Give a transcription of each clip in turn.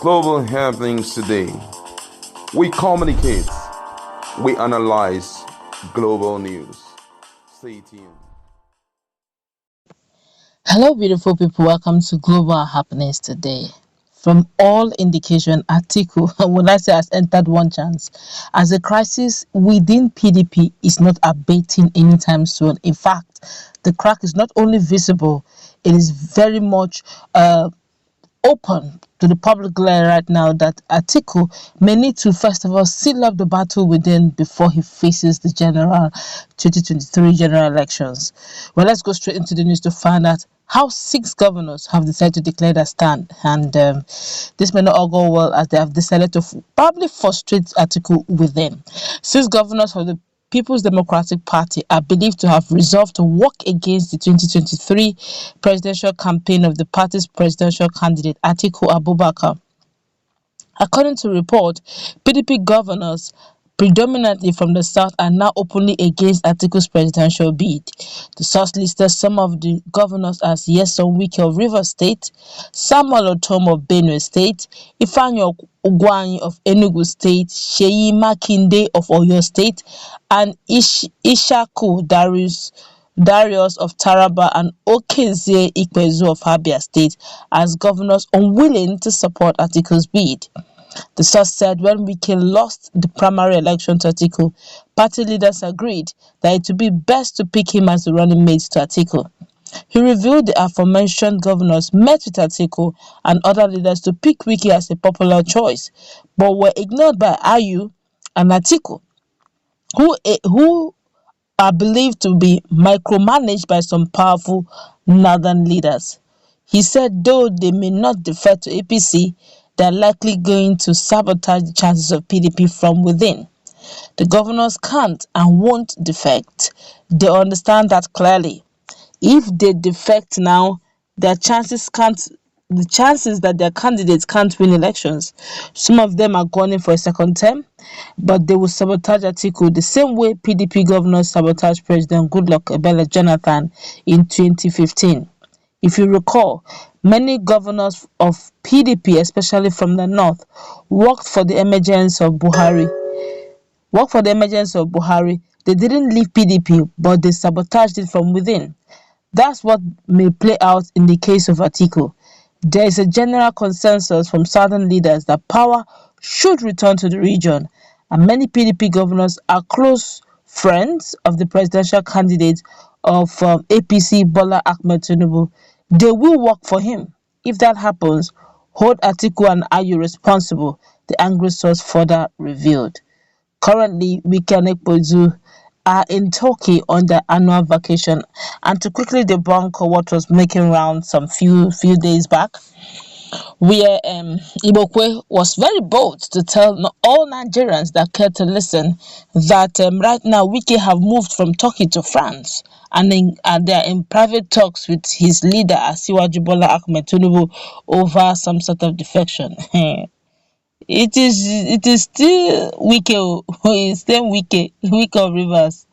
global happenings today. We communicate, we analyze global news. Stay tuned. Hello, beautiful people. Welcome to Global Happenings Today. From all indication, Atiku, would I say, has entered one chance, as the crisis within PDP is not abating anytime soon. In fact, the crack is not only visible, it is very much open to the public glare right now that Atiku may need to first of all seal up the battle within before he faces the 2023 general elections. Well, let's go straight into the news to find out how 6 governors have decided to declare their stand, and this may not all go well as they have decided to probably frustrate Atiku within. 6 governors of the People's Democratic Party are believed to have resolved to work against the 2023 presidential campaign of the party's presidential candidate Atiku Abubakar. According to report, PDP governors predominantly from the south are now openly against Atiku's presidential bid. The source listed some of the governors as Nyesom Wike of Rivers State, Samuel Otom of Benue State, Ifeanyi Ugwuanyi of Enugu State, Seyi Makinde of Oyo State, and Ishaku Darius of Taraba and Okezie Ikpezu of Abia State as governors unwilling to support Atiku's bid. The source said when Wike lost the primary election to Atiku, party leaders agreed that it would be best to pick him as the running mate to Atiku. He revealed the aforementioned governors met with Atiku and other leaders to pick Wike as a popular choice, but were ignored by Ayu and Atiku, who are believed to be micromanaged by some powerful northern leaders. He said though they may not defer to APC, they are likely going to sabotage the chances of PDP from within. The governors can't and won't defect. They understand that clearly. If they defect now, the chances that their candidates can't win elections. Some of them are going for a second term, but they will sabotage Atiku the same way PDP governors sabotaged President Goodluck Ebele Jonathan in 2015. If you recall, many governors of PDP, especially from the north, worked for the emergence of Buhari. They didn't leave PDP, but they sabotaged it from within. That's what may play out in the case of Atiku. There is a general consensus from southern leaders that power should return to the region, and many PDP governors are close friends of the presidential candidate of APC, Bola Ahmed Tinubu. They will work for him. If that happens, hold Atiku and Ayu responsible, the angry source further revealed. Currently, Wike and Ekpezu are in Turkey on their annual vacation, and to quickly debunk what was making rounds some few days back, where Ibokwe was very bold to tell all Nigerians that care to listen that right now Wike have moved from Turkey to France, and they are in private talks with his leader Asiwaju Bola Ahmed Tinubu over some sort of defection. It is still Wike, it's still Wike of Rivers.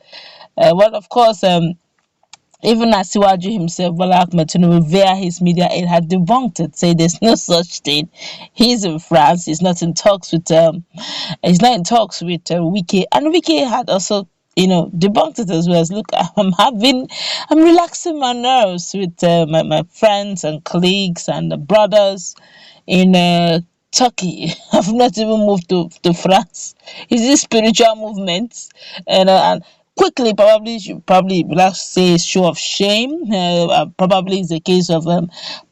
Well, of course, even Asiwaju himself, Bola Ahmed Tinubu, via his media aid, had debunked it, saying there's no such thing. He's in France. He's not in talks with Wike, and Wike had also, debunked it as well. As look, I'm relaxing my nerves with my friends and colleagues and brothers in Turkey. I've not even moved to France. Is this spiritual movement? And quickly, probably let's say show of shame. Probably it's a case of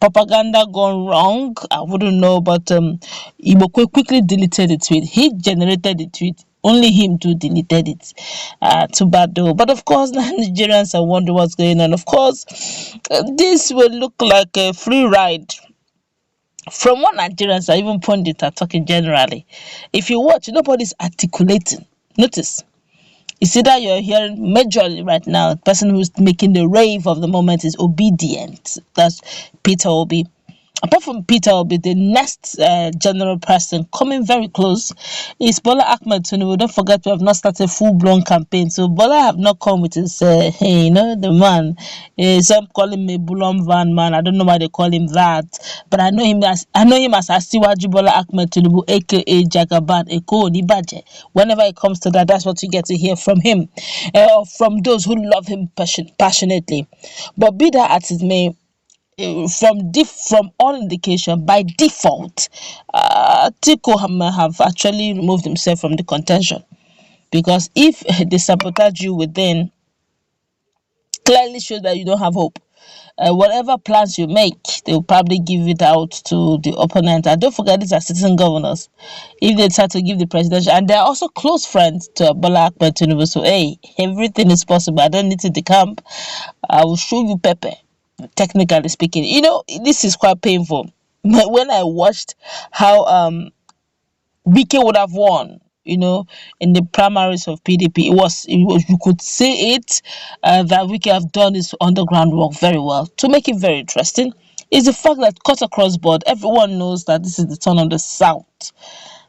propaganda gone wrong. I wouldn't know, but Ibokwe quickly deleted the tweet. He generated the tweet. Only him too deleted it. Too bad though. But of course, Nigerians are wondering what's going on. Of course, this will look like a free ride. From what Nigerians are even pundits are talking generally. If you watch, nobody's articulating. Notice. It's either you're hearing majorly right now, the person who's making the rave of the moment is obedient. That's Peter Obi. apart from Peter Obi, the next general person coming very close is Bola Ahmed Tinubu. Don't forget, we have not started full-blown campaign, so Bola have not come with his, hey, the man. Some call him a Bulon van man. I don't know why they call him that, but I know him as Asiwaju Bola Ahmed Tinubu, aka Jagaban, Eko Onibaje. Whenever it comes to that, that's what you get to hear from him, or from those who love him passionately. But be that as it may, from all indication, by default, Atiku have actually removed himself from the contention, because if they sabotage you within, clearly shows that you don't have hope. Whatever plans you make, they will probably give it out to the opponent. And don't forget, these are citizen governors. If they try to give the presidential, and they're also close friends to Bola Ahmed Tinubu, so hey, everything is possible. I don't need to decamp. I will show you Pepe. Technically speaking, this is quite painful. When I watched how Wike would have won, in the primaries of PDP, it was you could say it, that Wike have done his underground work very well. To make it very interesting is the fact that cut across board, everyone knows that this is the turn of the South,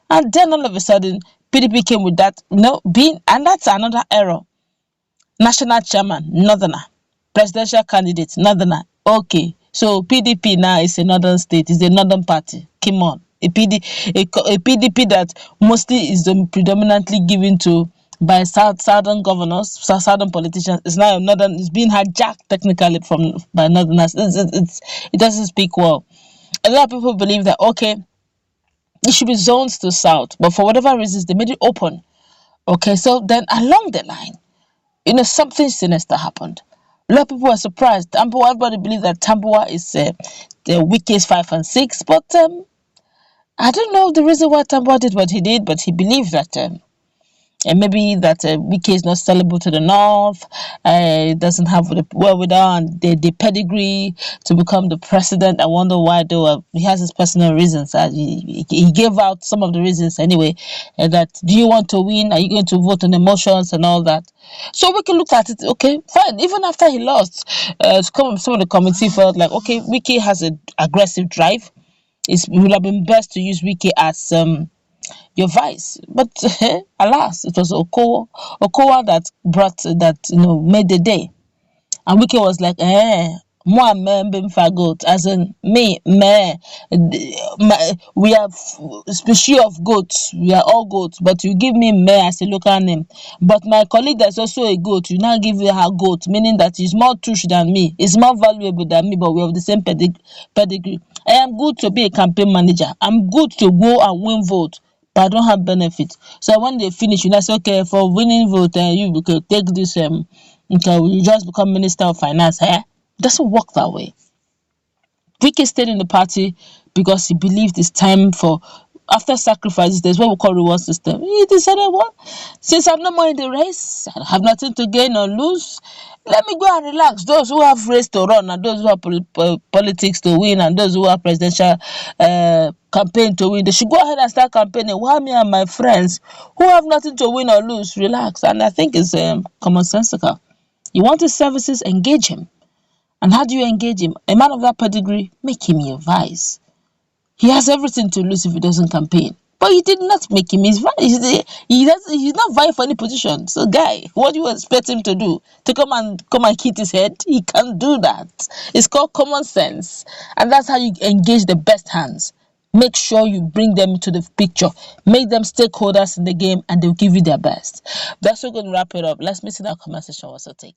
and then all of a sudden PDP came with that, and that's another error. National chairman, Northerner. Presidential candidate, Northerner. Okay, so PDP now is a northern state, is a northern party. Come on. A PDP that mostly is predominantly given to by southern governors, southern politicians, is now northern, is being hijacked technically by northerners. It doesn't speak well. A lot of people believe that, okay, it should be zones to south, but for whatever reasons they made it open. Okay, so then along the line, something sinister happened. A lot of people were surprised. Everybody believed that Tambuwa is the weakest 5 and 6, but I don't know the reason why Tambuwa did what he did, but he believed that and maybe that Wike is not sellable to the north, doesn't have the wherewithal and the pedigree to become the president. I wonder why, though. He has his personal reasons. He gave out some of the reasons anyway, that do you want to win? Are you going to vote on emotions and all that? So we can look at it, okay, fine. Even after he lost, some of the committee felt like, okay, Wike has an aggressive drive. It would have been best to use Wike as your vice, but alas, it was Okowa that made the day. And Wike was like, moi me goat, as in me we have species of goats, we are all goats, but you give me me as a local name. But my colleague that's also a goat, you now give her goat, meaning that he's more tush than me, is more valuable than me, but we have the same pedigree. I am good to be a campaign manager, I'm good to go and win vote, but I don't have benefit. So when they finish, you now say, okay, for winning vote, you can take this okay, you just become Minister of Finance. It doesn't work that way. Wike stayed in the party because he believed it's time for, after sacrifices, there's what we call reward system. He decided, well, since I'm no more in the race, I have nothing to gain or lose, let me go and relax. Those who have race to run, and those who have politics to win, and those who have presidential campaign to win, they should go ahead and start campaigning. While me and my friends who have nothing to win or lose, relax. And I think it's commonsensical. You want his services, engage him. And how do you engage him? A man of that pedigree, make him your vice. He has everything to lose if he doesn't campaign. But you did not make him his vice. He's not vying for any position. So, guy, what do you expect him to do? To come and hit his head? He can't do that. It's called common sense. And that's how you engage the best hands. Make sure you bring them into the picture. Make them stakeholders in the game, and they'll give you their best. That's what we're going to wrap it up. Let's meet in our conversation. Also take